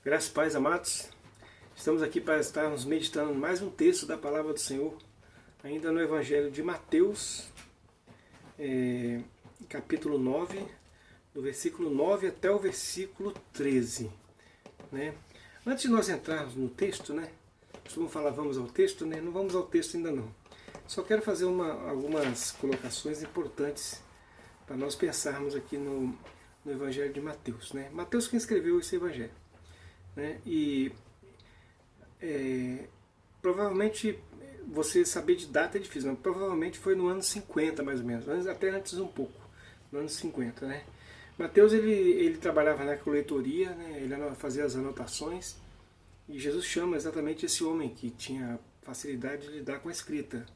Graças e paz, amados. Estamos aqui para estarmos meditando mais um texto da Palavra do Senhor, ainda no Evangelho de Mateus, capítulo 9, do versículo 9 até o versículo 13. Né? Antes de nós entrarmos no texto, costumam falar vamos ao texto, não vamos ao texto ainda não. Só quero fazer algumas colocações importantes para nós pensarmos aqui no Evangelho de Mateus. Mateus quem escreveu esse Evangelho. E provavelmente você saber de data é difícil, mas provavelmente foi no ano 50 mais ou menos, até antes um pouco, no ano 50. Mateus ele trabalhava na coletoria, ele fazia as anotações, e Jesus chama exatamente esse homem que tinha facilidade de lidar com a escrita.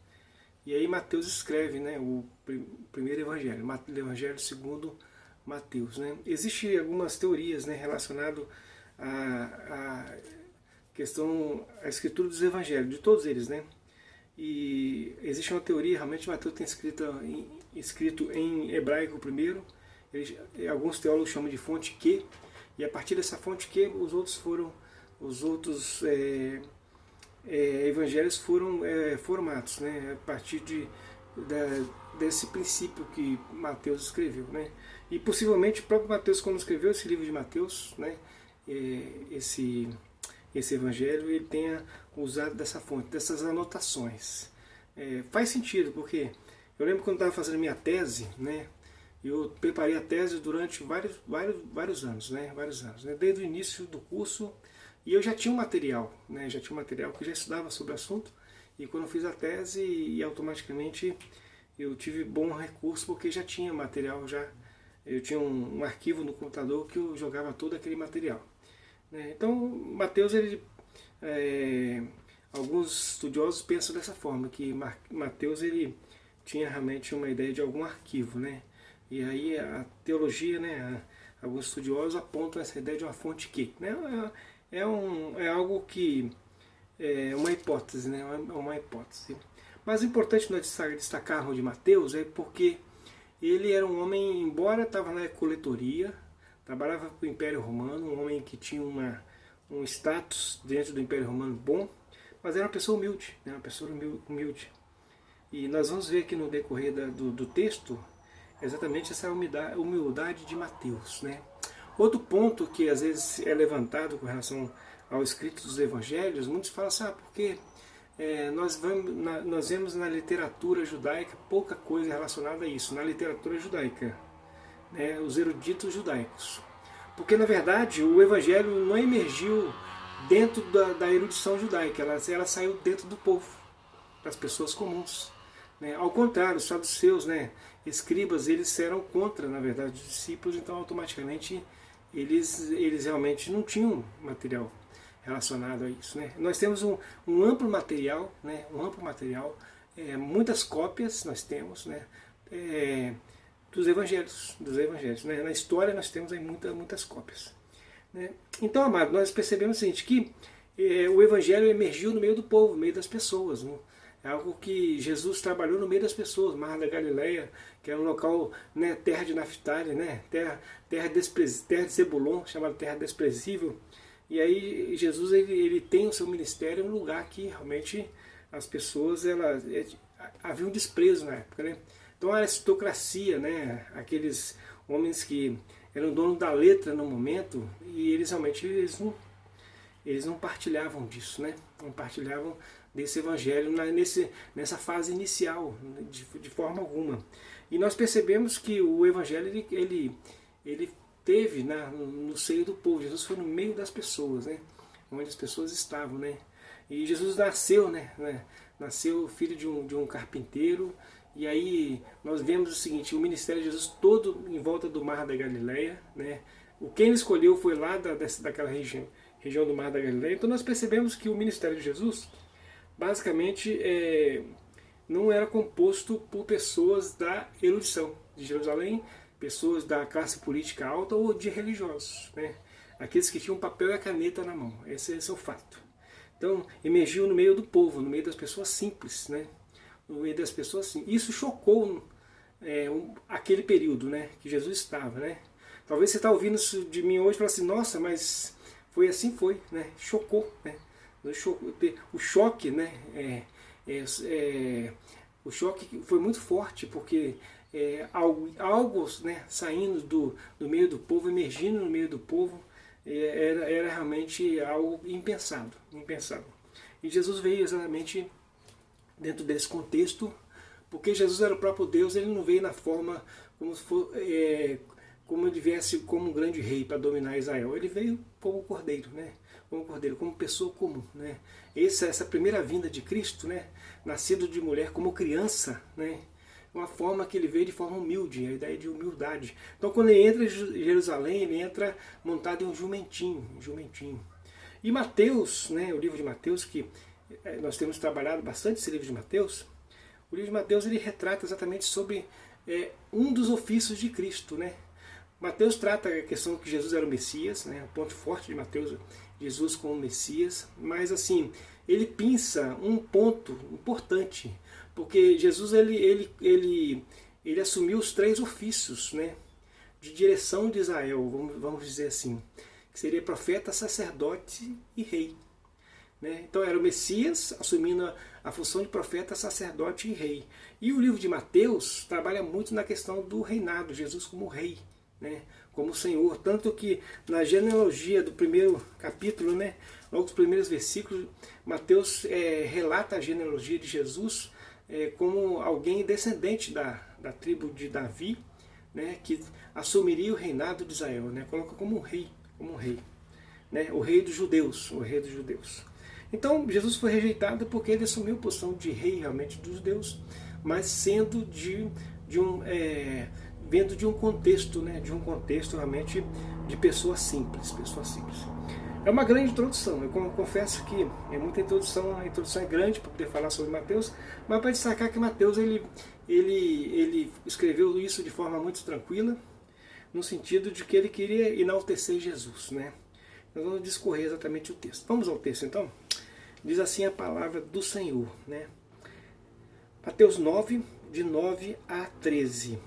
E aí Mateus escreve o primeiro evangelho, o evangelho segundo Mateus. Existem algumas teorias relacionadas à questão, a escritura dos evangelhos, de todos eles. E existe uma teoria, realmente Mateus tem escrito em hebraico primeiro, alguns teólogos chamam de fonte Q, e a partir dessa fonte Q os outros evangelhos foram formados, a partir desse princípio que Mateus escreveu. E possivelmente o próprio Mateus, quando escreveu esse livro de Mateus, esse evangelho, ele tenha usado dessa fonte, dessas anotações. Faz sentido, porque eu lembro quando eu estava fazendo minha tese, eu preparei a tese durante vários anos, desde o início do curso, e eu já tinha um material, que eu já estudava sobre o assunto, e quando eu fiz a tese, e automaticamente eu tive bom recurso, porque já tinha material, eu tinha um arquivo no computador que eu jogava todo aquele material. Então, Mateus, alguns estudiosos pensam dessa forma, que Mateus ele tinha realmente uma ideia de algum arquivo, e aí a teologia, alguns estudiosos apontam essa ideia de uma fonte Q. É algo que é uma hipótese, uma hipótese. Mas o importante nós destacarmos de Mateus é porque ele era um homem, embora estava na coletoria, trabalhava para o Império Romano, um homem que tinha um status dentro do Império Romano bom, mas era uma pessoa humilde, E nós vamos ver aqui no decorrer do texto exatamente essa humildade de Mateus. Outro ponto que às vezes é levantado com relação ao escrito dos evangelhos, muitos falam assim, porque nós vemos na literatura judaica pouca coisa relacionada a isso, na literatura judaica, os eruditos judaicos. Porque na verdade o evangelho não emergiu dentro da erudição judaica, ela saiu dentro do povo, das pessoas comuns. Ao contrário, os saduceus, escribas, eles eram contra, na verdade, os discípulos, então automaticamente eles realmente não tinham material relacionado a isso. Nós temos um amplo material, muitas cópias nós temos, dos evangelhos. Na história nós temos aí muitas cópias. Então, amado, nós percebemos o seguinte, que o evangelho emergiu no meio do povo, no meio das pessoas. É algo que Jesus trabalhou no meio das pessoas. Mar da Galileia, que era um local, terra de Naftali, terra de Zebulon, chamada terra desprezível. E aí Jesus ele tem o seu ministério em um lugar que realmente as pessoas havia um desprezo na época. Então a aristocracia, aqueles homens que eram donos da letra no momento, e eles realmente eles não partilhavam disso, não partilhavam desse evangelho nessa fase inicial, de forma alguma. E nós percebemos que o evangelho ele teve no seio do povo. Jesus foi no meio das pessoas, onde as pessoas estavam. E Jesus nasceu, nasceu filho de um carpinteiro. E aí nós vemos o seguinte, o ministério de Jesus todo em volta do Mar da Galileia. Quem ele escolheu foi lá daquela região do Mar da Galileia. Então nós percebemos que o ministério de Jesus basicamente não era composto por pessoas da erudição de Jerusalém, pessoas da classe política alta ou de religiosos, aqueles que tinham papel e a caneta na mão. Esse é o fato. Então emergiu no meio do povo, no meio das pessoas simples, no meio das pessoas simples. Isso chocou aquele período, que Jesus estava, Talvez você está ouvindo isso de mim hoje e fala assim, nossa, mas foi assim, né? Chocou, né? O choque, né? O choque foi muito forte, porque algo, né, saindo do meio do povo, emergindo no meio do povo, era realmente algo impensado, impensado. E Jesus veio exatamente dentro desse contexto, porque Jesus era o próprio Deus. Ele não veio na forma como se for, como ele viesse como um grande rei para dominar Israel. Ele veio como cordeiro, né? Como cordeiro, como pessoa comum, né? Essa primeira vinda de Cristo, né? Nascido de mulher como criança, né? Uma forma que ele veio de forma humilde, a ideia de humildade. Então, quando ele entra em Jerusalém, ele entra montado em um jumentinho. E Mateus, né? O livro de Mateus, que nós temos trabalhado bastante esse livro de Mateus. O livro de Mateus, ele retrata exatamente sobre um dos ofícios de Cristo, né? Mateus trata a questão que Jesus era o Messias, né? O ponto forte de Mateus, Jesus como Messias, mas assim, ele pinça um ponto importante, porque Jesus ele assumiu os 3 ofícios, né, de direção de Israel, vamos dizer assim, que seria profeta, sacerdote e rei. Né? Então era o Messias assumindo a função de profeta, sacerdote e rei. E o livro de Mateus trabalha muito na questão do reinado, Jesus como rei, né? Como Senhor, tanto que na genealogia do primeiro capítulo, né, logo os primeiros versículos, Mateus relata a genealogia de Jesus como alguém descendente da tribo de Davi, né, que assumiria o reinado de Israel, né, coloca como um rei, né, o rei dos judeus, Então Jesus foi rejeitado porque ele assumiu a posição de rei realmente dos judeus, mas sendo vendo de um contexto, né, de um contexto realmente de pessoas simples. É uma grande introdução, eu confesso que é muita introdução, a introdução é grande para poder falar sobre Mateus, mas para destacar que Mateus ele escreveu isso de forma muito tranquila, no sentido de que ele queria enaltecer Jesus, né? Nós vamos discorrer exatamente o texto. Vamos ao texto então? Diz assim a palavra do Senhor, né? Mateus 9, de 9 a 13.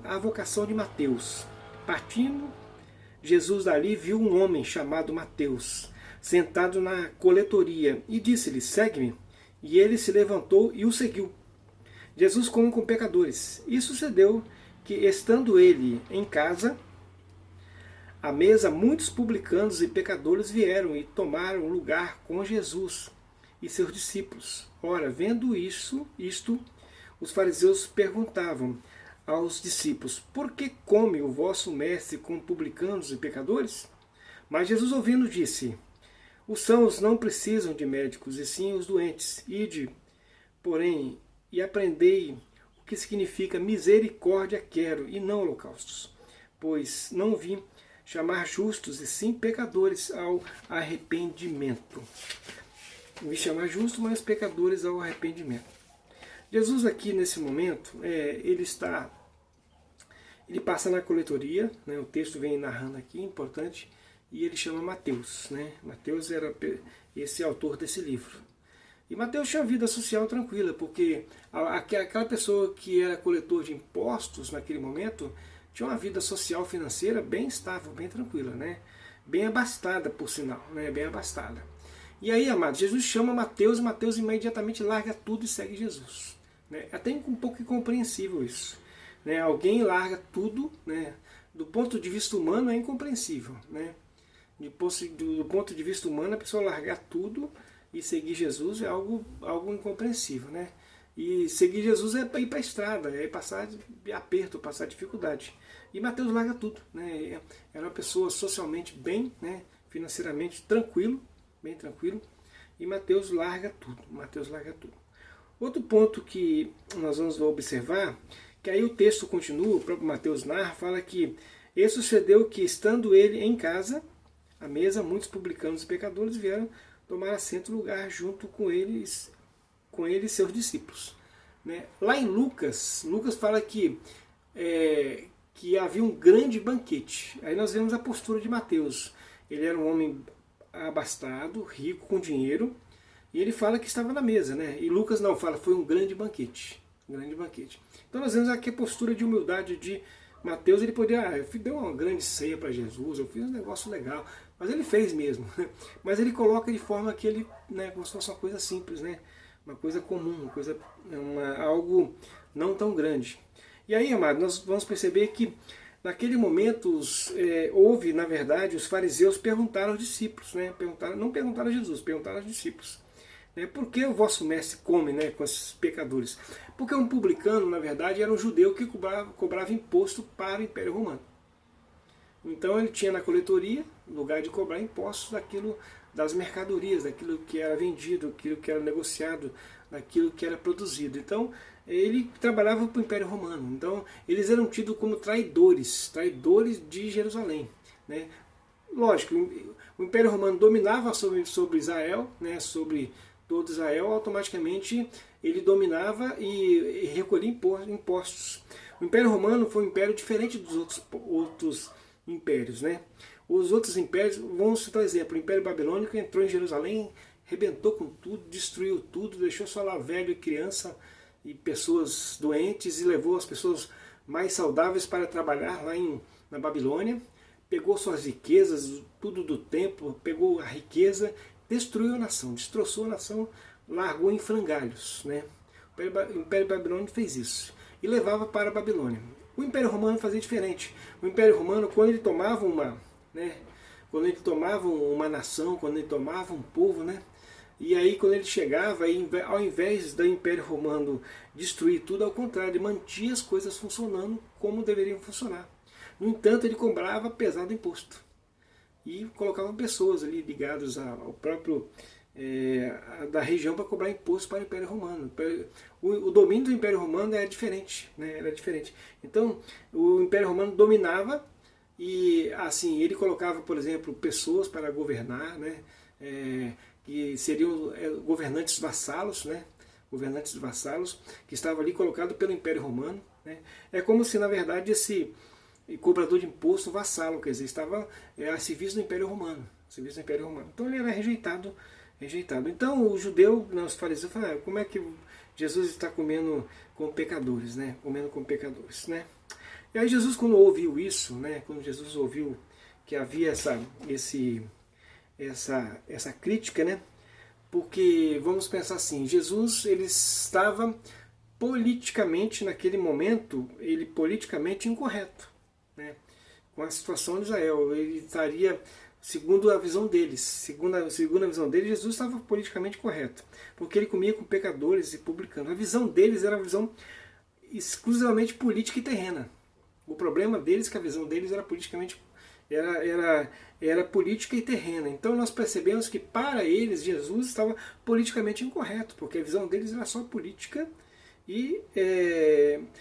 A vocação de Mateus. Partindo Jesus dali, viu um homem chamado Mateus, sentado na coletoria, e disse-lhe, segue-me. E ele se levantou e o seguiu. Jesus come com pecadores. E sucedeu que, estando ele em casa, à mesa, muitos publicanos e pecadores vieram e tomaram lugar com Jesus e seus discípulos. Ora, vendo isto, os fariseus perguntavam aos discípulos, por que come o vosso mestre com publicanos e pecadores? Mas Jesus, ouvindo, disse, os sãos não precisam de médicos, e sim os doentes. Ide, porém, e aprendei o que significa misericórdia quero, e não holocaustos. Pois não vim chamar justos, e sim pecadores ao arrependimento. Vim chamar justos, mas pecadores ao arrependimento. Jesus aqui nesse momento, ele passa na coletoria, né, o texto vem narrando aqui, importante, e ele chama Mateus. Né? Mateus era esse autor desse livro. E Mateus tinha uma vida social tranquila, porque aquela pessoa que era coletor de impostos naquele momento, tinha uma vida social financeira bem estável, bem tranquila, né? Bem abastada, por sinal, né? Bem abastada. E aí, amados, Jesus chama Mateus, e Mateus imediatamente larga tudo e segue Jesus. Né? É até um pouco incompreensível isso. Né? Alguém larga tudo, né? Do ponto de vista humano é incompreensível. Né? Do ponto de vista humano, a pessoa largar tudo e seguir Jesus é algo incompreensível. Né? E seguir Jesus é ir para a estrada, é passar aperto, passar dificuldade. E Mateus larga tudo. Né? Era uma pessoa socialmente bem, né? Financeiramente tranquilo, bem tranquilo, e Mateus larga tudo. Outro ponto que nós vamos observar, que aí o texto continua, o próprio Mateus narra, fala que e sucedeu que, estando ele em casa, à mesa, muitos publicanos e pecadores vieram tomar assento no lugar junto com ele e seus discípulos. Né? Lá em Lucas fala que havia um grande banquete. Aí nós vemos a postura de Mateus. Ele era um homem abastado, rico, com dinheiro, e ele fala que estava na mesa, né? E Lucas não fala, foi um grande banquete. Então nós vemos aqui a postura de humildade de Mateus, ele podia, eu dei uma grande ceia para Jesus, eu fiz um negócio legal, mas ele fez mesmo. Mas ele coloca de forma que ele, né, como se fosse uma coisa simples, né, uma coisa comum, algo não tão grande. E aí, amado, nós vamos perceber que naquele momento houve, na verdade, os fariseus perguntaram aos discípulos, né, não perguntaram a Jesus, perguntaram aos discípulos. Por que o vosso mestre come, né, com esses pecadores? Porque um publicano, na verdade, era um judeu que cobrava imposto para o Império Romano. Então ele tinha na coletoria lugar de cobrar impostos das mercadorias, daquilo que era vendido, daquilo que era negociado, daquilo que era produzido. Então ele trabalhava para o Império Romano. Então eles eram tidos como traidores de Jerusalém, né? Lógico, o Império Romano dominava sobre Israel, né, sobre todo Israel, automaticamente ele dominava e recolhia impostos. O Império Romano foi um império diferente dos outros impérios, né? Os outros impérios, vamos citar exemplo, o Império Babilônico entrou em Jerusalém, rebentou com tudo, destruiu tudo, deixou só lá velho e criança e pessoas doentes e levou as pessoas mais saudáveis para trabalhar lá na Babilônia, pegou suas riquezas, tudo do templo, pegou a riqueza, destruiu a nação, destroçou a nação, largou em frangalhos, né? O Império Babilônico fez isso e levava para a Babilônia. O Império Romano fazia diferente. O Império Romano, quando ele tomava uma nação, quando ele tomava um povo, né? E aí quando ele chegava, ao invés do Império Romano destruir tudo, ao contrário, ele mantinha as coisas funcionando como deveriam funcionar. No entanto, ele cobrava pesado imposto. E colocava pessoas ali ligadas ao próprio da região para cobrar imposto para o Império Romano. O domínio do Império Romano era diferente, né? Era diferente. Então, o Império Romano dominava e assim ele colocava, por exemplo, pessoas para governar, né? Que seriam governantes vassalos, né? Governantes vassalos que estavam ali colocados pelo Império Romano, né? É como se, na verdade, esse cobrador de imposto vassalo, quer dizer, estava a serviço do Império Romano. Serviço do Império Romano. Então ele era rejeitado. Então o judeu, os fariseus, falaram, como é que Jesus está comendo com pecadores, né? Comendo com pecadores, né? E aí Jesus, quando ouviu isso, né? Quando Jesus ouviu que havia essa crítica, né? Porque, vamos pensar assim, Jesus ele estava politicamente, naquele momento, politicamente incorreto, né? Com a situação de Israel. Ele estaria, segundo a visão deles, segundo a visão deles, Jesus estava politicamente correto, porque ele comia com pecadores e publicanos. A visão deles era uma visão exclusivamente política e terrena. O problema deles é que a visão deles era politicamente era política e terrena. Então nós percebemos que para eles Jesus estava politicamente incorreto, porque a visão deles era só política e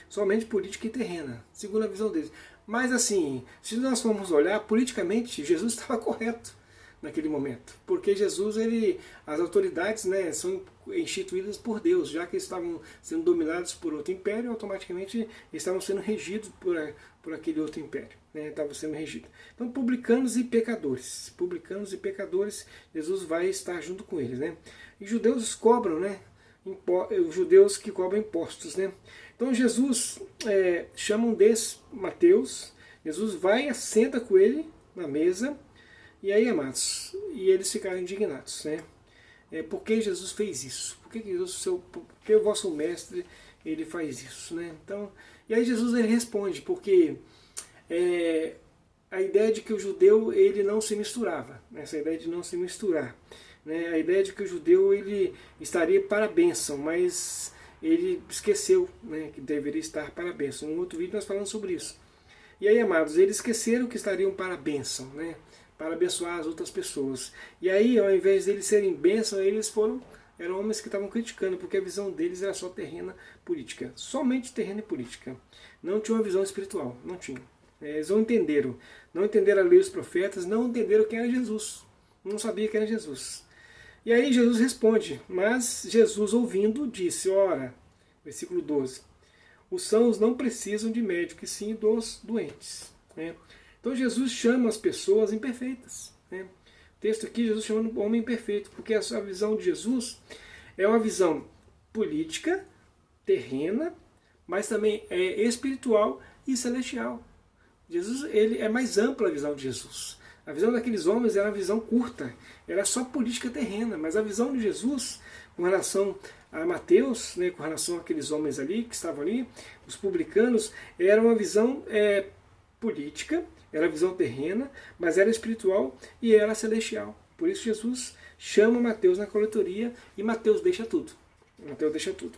somente política e terrena, segundo a visão deles. Mas assim, se nós formos olhar, politicamente Jesus estava correto naquele momento, porque Jesus, as autoridades, né, são instituídas por Deus, já que eles estavam sendo dominados por outro império, automaticamente estavam sendo regidos por aquele outro império, né, estavam sendo regidos. Então, publicanos e pecadores, Jesus vai estar junto com eles, né? E judeus cobram, né? Os judeus que cobram impostos, né? Então Jesus chama um desses, Mateus, Jesus vai e assenta com ele na mesa, e aí, amados, e eles ficaram indignados, né? Por que Jesus fez isso? Por que o vosso mestre ele faz isso, né? Então, e aí Jesus ele responde, porque a ideia de que o judeu ele não se misturava, né? Essa ideia de não se misturar, né? A ideia de que o judeu ele estaria para a bênção, mas ele esqueceu, né, que deveria estar para a bênção. Em outro vídeo nós falamos sobre isso. E aí, amados, eles esqueceram que estariam para a bênção, né? Para abençoar as outras pessoas. E aí, ao invés deles serem bênção, eram homens que estavam criticando, porque a visão deles era só terrena política. Somente terrena e política. Não tinha uma visão espiritual, não tinha. Eles não entenderam a lei dos profetas, não entenderam quem era Jesus. Não sabia quem era Jesus. E aí Jesus responde, mas Jesus ouvindo disse, ora, versículo 12, os sãos não precisam de médico, e sim dos doentes, né? Então Jesus chama as pessoas imperfeitas, né? O texto aqui, Jesus chama o homem imperfeito, porque a visão de Jesus é uma visão política, terrena, mas também espiritual e celestial, Jesus, ele é mais ampla a visão de Jesus. A visão daqueles homens era uma visão curta, era só política terrena, mas a visão de Jesus com relação a Mateus, né, com relação àqueles homens ali que estavam ali, os publicanos, era uma visão política, era a visão terrena, mas era espiritual e era celestial. Por isso Jesus chama Mateus na coletoria e Mateus deixa tudo. Mateus deixa tudo.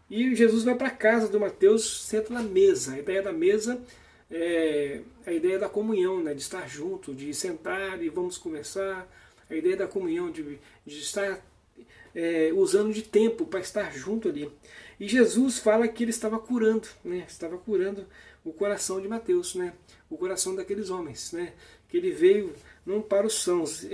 E Jesus vai para a casa do Mateus, senta na mesa. A ideia da mesa é a ideia da comunhão, né? De estar junto, de sentar e vamos conversar. A ideia da comunhão, de estar usando de tempo para estar junto ali. E Jesus fala que ele estava curando, né? Estava curando o coração de Mateus, né? O coração daqueles homens, né? Que ele veio não para os sãos,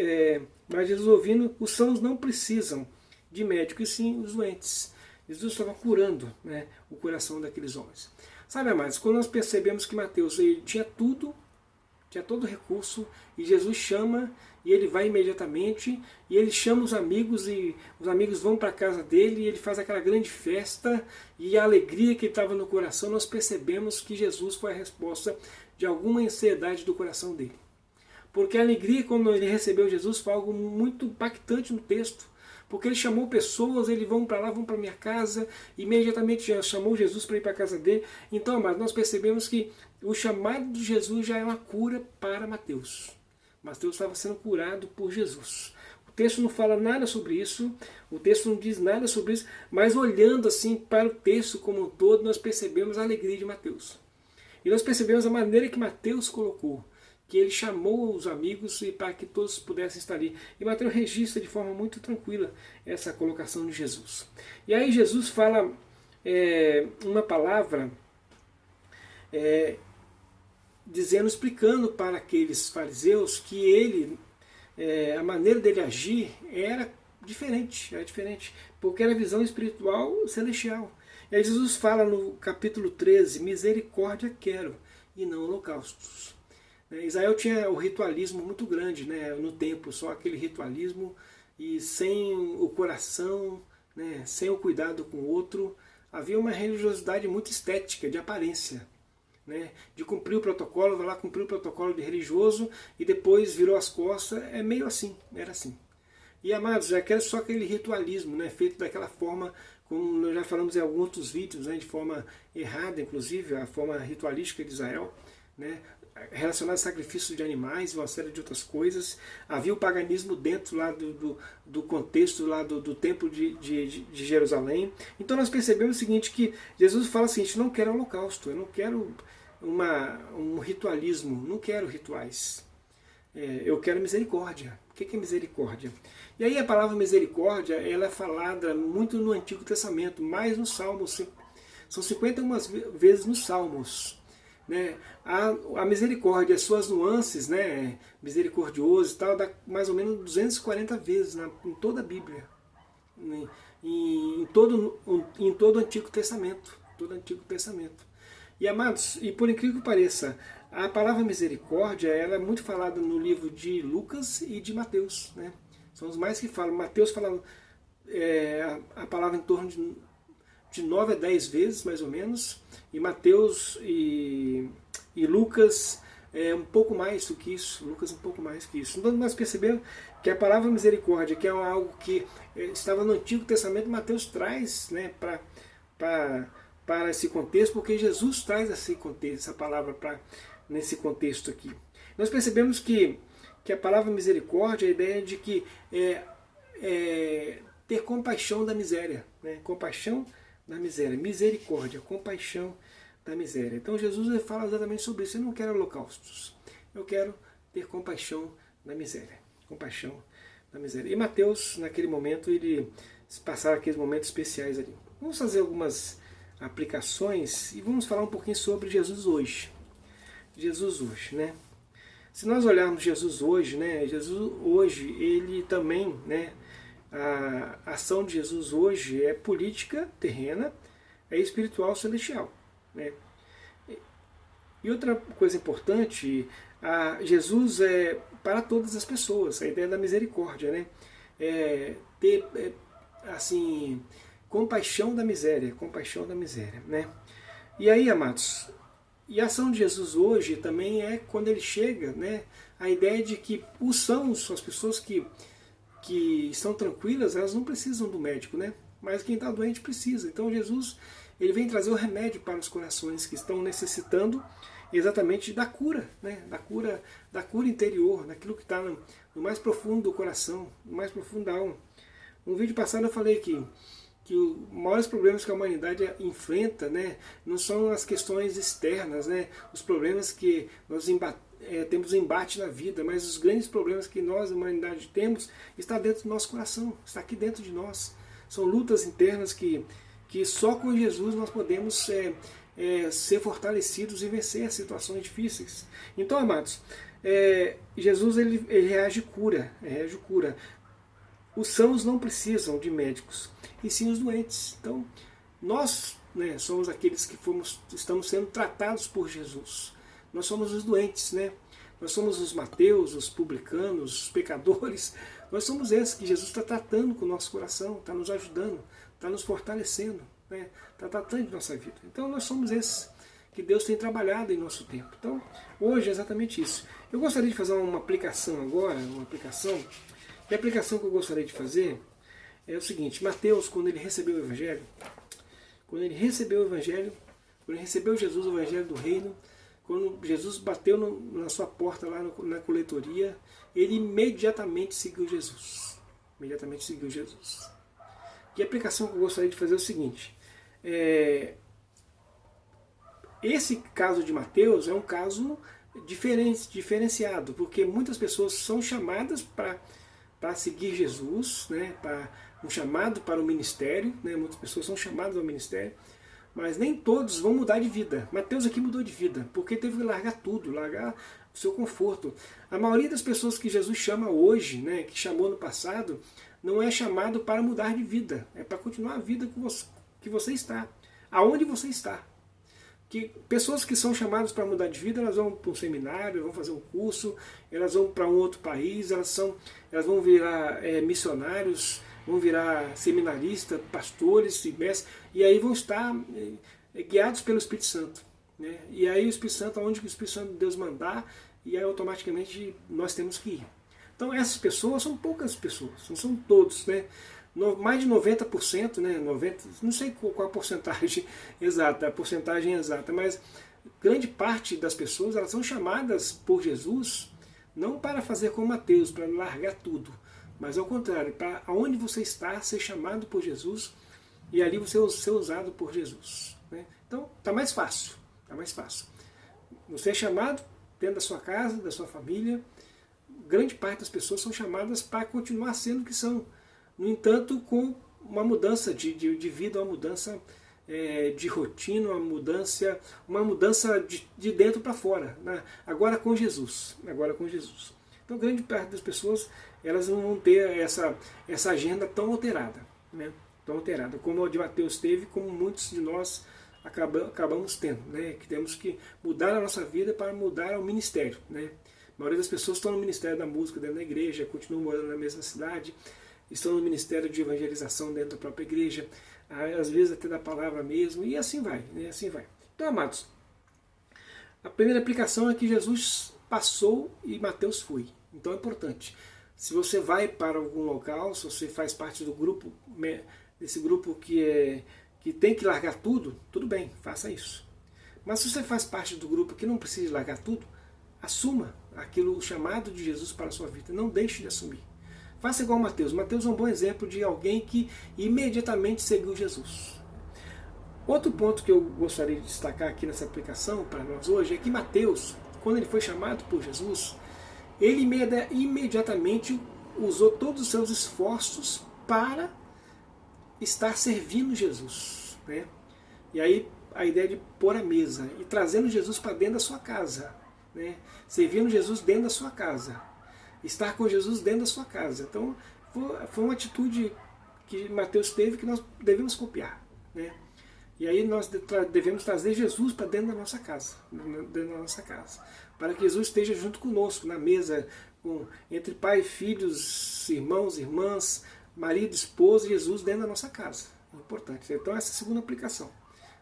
mas Jesus ouvindo, os sãos não precisam de médico, e sim os doentes. Jesus estava curando, né, o coração daqueles homens. Sabe, amados, quando nós percebemos que Mateus ele tinha tudo, tinha todo o recurso, e Jesus chama, e ele vai imediatamente, e ele chama os amigos, e os amigos vão para a casa dele, e ele faz aquela grande festa, e a alegria que estava no coração, nós percebemos que Jesus foi a resposta de alguma ansiedade do coração dele. Porque a alegria quando ele recebeu Jesus foi algo muito impactante no texto. Porque ele chamou pessoas, eles vão para lá, vão para minha casa, imediatamente já chamou Jesus para ir para a casa dele. Então, amados, nós percebemos que o chamado de Jesus já é uma cura para Mateus. Mateus estava sendo curado por Jesus. O texto não fala nada sobre isso, o texto não diz nada sobre isso, mas olhando assim para o texto como um todo, nós percebemos a alegria de Mateus. E nós percebemos a maneira que Mateus colocou, que ele chamou os amigos e para que todos pudessem estar ali. E Mateus registra de forma muito tranquila essa colocação de Jesus. E aí Jesus fala uma palavra dizendo, explicando para aqueles fariseus que ele, a maneira dele agir era diferente, porque era visão espiritual celestial. E aí Jesus fala no capítulo 13, misericórdia quero e não holocaustos. Israel tinha o ritualismo muito grande, né, no templo, só aquele ritualismo, e sem o coração, né, sem o cuidado com o outro. Havia uma religiosidade muito estética, de aparência, né, de cumprir o protocolo, vai lá cumprir o protocolo de religioso e depois virou as costas. É meio assim, era assim. E amados, já que era só aquele ritualismo, né, feito daquela forma, como nós já falamos em alguns outros vídeos, né, de forma errada, inclusive, a forma ritualística de Israel, né, relacionado a sacrifício de animais e uma série de outras coisas. Havia o paganismo dentro lá do contexto lá do templo de Jerusalém. Então nós percebemos o seguinte, que Jesus fala assim, não quero holocausto, eu não quero um ritualismo, não quero rituais. Eu quero misericórdia. O que é misericórdia? E aí a palavra misericórdia ela é falada muito no Antigo Testamento, mais nos Salmos. São 51 vezes nos Salmos. Né? A misericórdia, as suas nuances, né? Misericordioso e tal, dá mais ou menos 240 vezes em toda a Bíblia, né? em todo o Antigo Testamento. E amados, e por incrível que pareça, a palavra misericórdia ela é muito falada no livro de Lucas e de Mateus, né? São os mais que falam. Mateus fala a palavra em torno de 9 a 10 vezes, mais ou menos, e Mateus e Lucas um pouco mais do que isso, Então nós percebemos que a palavra misericórdia, que é algo que estava no Antigo Testamento, Mateus traz, né, para esse contexto, porque Jesus traz esse contexto, essa palavra nesse contexto aqui. Nós percebemos que a palavra misericórdia é a ideia de que ter compaixão da miséria, né? Compaixão da miséria, misericórdia, compaixão da miséria. Então Jesus fala exatamente sobre isso. Eu não quero holocaustos, eu quero ter compaixão da miséria. Compaixão da miséria. E Mateus, naquele momento, ele passava aqueles momentos especiais ali. Vamos fazer algumas aplicações e vamos falar um pouquinho sobre Jesus hoje. Jesus hoje, né? Se nós olharmos Jesus hoje, né? Jesus hoje, ele também, né? A ação de Jesus hoje é política terrena, é espiritual celestial, né? E outra coisa importante, Jesus é para todas as pessoas, a ideia da misericórdia, né? Ter assim, compaixão da miséria, né? E aí, amados, E a ação de Jesus hoje também é quando ele chega, né, a ideia de que os sãos, as pessoas que estão tranquilas, elas não precisam do médico, né? Mas quem está doente precisa. Então Jesus, ele vem trazer o remédio para os corações que estão necessitando exatamente da cura, né? Da cura interior, daquilo que está no mais profundo do coração, no mais profundo da alma. No vídeo passado eu falei que os maiores problemas que a humanidade enfrenta, né, não são as questões externas, né, os problemas que nós temos embate na vida, mas os grandes problemas que nós, a humanidade, temos, está dentro do nosso coração, está aqui dentro de nós. São lutas internas que só com Jesus nós podemos ser fortalecidos e vencer as situações difíceis. Então, amados, Jesus ele reage cura. Os sãos não precisam de médicos, e sim os doentes. Então, nós, né, somos aqueles que estamos sendo tratados por Jesus. Nós somos os doentes, né? Nós somos os Mateus, os publicanos, os pecadores. Nós somos esses que Jesus está tratando com o nosso coração, está nos ajudando, está nos fortalecendo, né? Está tratando de nossa vida. Então nós somos esses que Deus tem trabalhado em nosso tempo. Então hoje é exatamente isso. Eu gostaria de fazer uma aplicação agora, e a aplicação que eu gostaria de fazer é o seguinte: Mateus, quando ele recebeu o Evangelho, quando ele recebeu Jesus, o Evangelho do Reino, quando Jesus bateu na sua porta lá na coletoria, ele imediatamente seguiu Jesus. Imediatamente seguiu Jesus. E a aplicação que eu gostaria de fazer é o seguinte: esse caso de Mateus é um caso diferenciado, porque muitas pessoas são chamadas para seguir Jesus, né, um chamado para o ministério, né, muitas pessoas são chamadas ao ministério, mas nem todos vão mudar de vida. Mateus aqui mudou de vida, porque teve que largar tudo, largar o seu conforto. A maioria das pessoas que Jesus chama hoje, né, que chamou no passado, não é chamado para mudar de vida, é para continuar a vida que você está, aonde você está. Que pessoas que são chamadas para mudar de vida, elas vão para um seminário, vão fazer um curso, elas vão para um outro país, elas vão virar missionários, vão virar seminaristas, pastores, mestres, e aí vão estar guiados pelo Espírito Santo, né? E aí o Espírito Santo, aonde o Espírito Santo de Deus mandar, e aí automaticamente nós temos que ir. Então essas pessoas são poucas pessoas, não são todos, né? Mais de 90%, né? 90, não sei qual a porcentagem exata, mas grande parte das pessoas, elas são chamadas por Jesus não para fazer como Mateus, para largar tudo, mas ao contrário, para aonde você está, ser chamado por Jesus e ali você ser usado por Jesus, né? Então está mais fácil, Você é chamado dentro da sua casa, da sua família. Grande parte das pessoas são chamadas para continuar sendo o que são. No entanto, com uma mudança de vida, uma mudança de rotina, uma mudança de dentro para fora, né? Agora com Jesus. Então, grande parte das pessoas, elas não vão ter essa agenda tão alterada, né? Tão alterada, como a de Mateus teve, como muitos de nós acabamos tendo, né? Que temos que mudar a nossa vida para mudar o ministério, né? A maioria das pessoas estão no ministério da música dentro da igreja, continuam morando na mesma cidade, estão no ministério de evangelização dentro da própria igreja, às vezes até da palavra mesmo, e assim vai, né? Assim vai. Então, amados, a primeira aplicação é que Jesus passou e Mateus foi. Então é importante. Se você vai para algum local, se você faz parte do grupo, desse grupo que tem que largar tudo, tudo bem, faça isso. Mas se você faz parte do grupo que não precisa largar tudo, assuma o chamado de Jesus para a sua vida. Não deixe de assumir. Faça igual Mateus. Mateus é um bom exemplo de alguém que imediatamente seguiu Jesus. Outro ponto que eu gostaria de destacar aqui nessa aplicação para nós hoje é que Mateus, quando ele foi chamado por Jesus, ele imediatamente usou todos os seus esforços para estar servindo Jesus, né? E aí a ideia de pôr a mesa e trazendo Jesus para dentro da sua casa, né? Servindo Jesus dentro da sua casa, estar com Jesus dentro da sua casa. Então foi uma atitude que Mateus teve que nós devemos copiar, né? E aí nós devemos trazer Jesus para dentro da nossa casa, para que Jesus esteja junto conosco na mesa, entre pai, filhos, irmãos, irmãs, marido, esposa, Jesus dentro da nossa casa. É importante. Então essa é a segunda aplicação.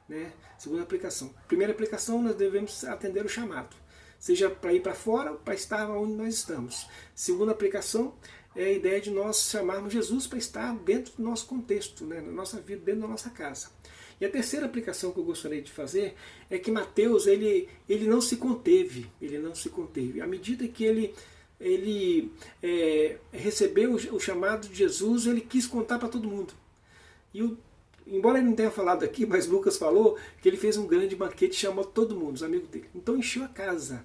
né? Segunda aplicação. Primeira aplicação, nós devemos atender o chamado, seja para ir para fora ou para estar onde nós estamos. Segunda aplicação é a ideia de nós chamarmos Jesus para estar dentro do nosso contexto, né? Na nossa vida, dentro da nossa casa. E a terceira aplicação que eu gostaria de fazer é que Mateus ele não se conteve, À medida que ele recebeu o chamado de Jesus, ele quis contar para todo mundo. Embora ele não tenha falado aqui, mas Lucas falou que ele fez um grande banquete e chamou todo mundo, os amigos dele. Então encheu a casa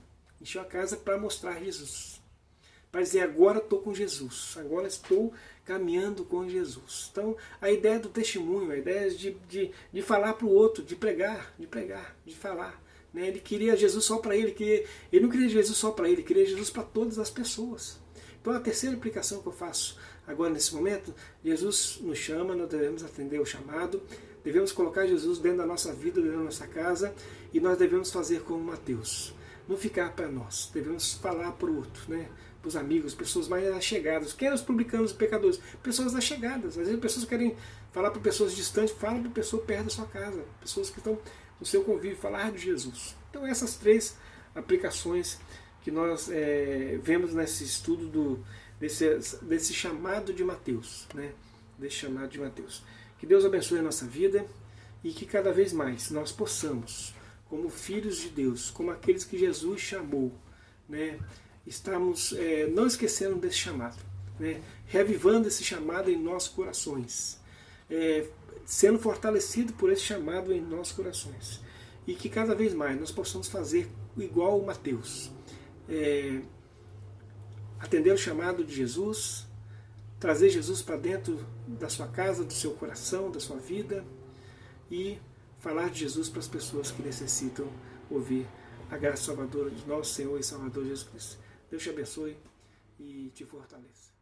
para mostrar Jesus. Para dizer, agora estou com Jesus, agora estou caminhando com Jesus. Então, a ideia do testemunho, a ideia de falar para o outro, de pregar, de falar. Né? Ele queria Jesus só para ele, ele não queria Jesus só para ele queria Jesus para todas as pessoas. Então, a terceira aplicação que eu faço agora nesse momento, Jesus nos chama, nós devemos atender o chamado, devemos colocar Jesus dentro da nossa vida, dentro da nossa casa, e nós devemos fazer como Mateus. Não ficar para nós, devemos falar para o outro, né? Para os amigos, pessoas mais allegadas. Quem eram os publicanos e pecadores? Pessoas allegadas. Às vezes pessoas querem falar para pessoas distantes, fala para pessoa perto da sua casa, pessoas que estão no seu convívio, falar de Jesus. Então essas três aplicações que nós vemos nesse estudo desse chamado de Mateus, né? Desse chamado de Mateus. Que Deus abençoe a nossa vida e que cada vez mais nós possamos, como filhos de Deus, como aqueles que Jesus chamou, né? Estamos não esquecendo desse chamado, né? Revivando esse chamado em nossos corações, sendo fortalecido por esse chamado em nossos corações, e que cada vez mais nós possamos fazer igual o Mateus, atender o chamado de Jesus, trazer Jesus para dentro da sua casa, do seu coração, da sua vida, e falar de Jesus para as pessoas que necessitam ouvir a graça salvadora de nosso Senhor e Salvador Jesus Cristo. Deus te abençoe e te fortaleça.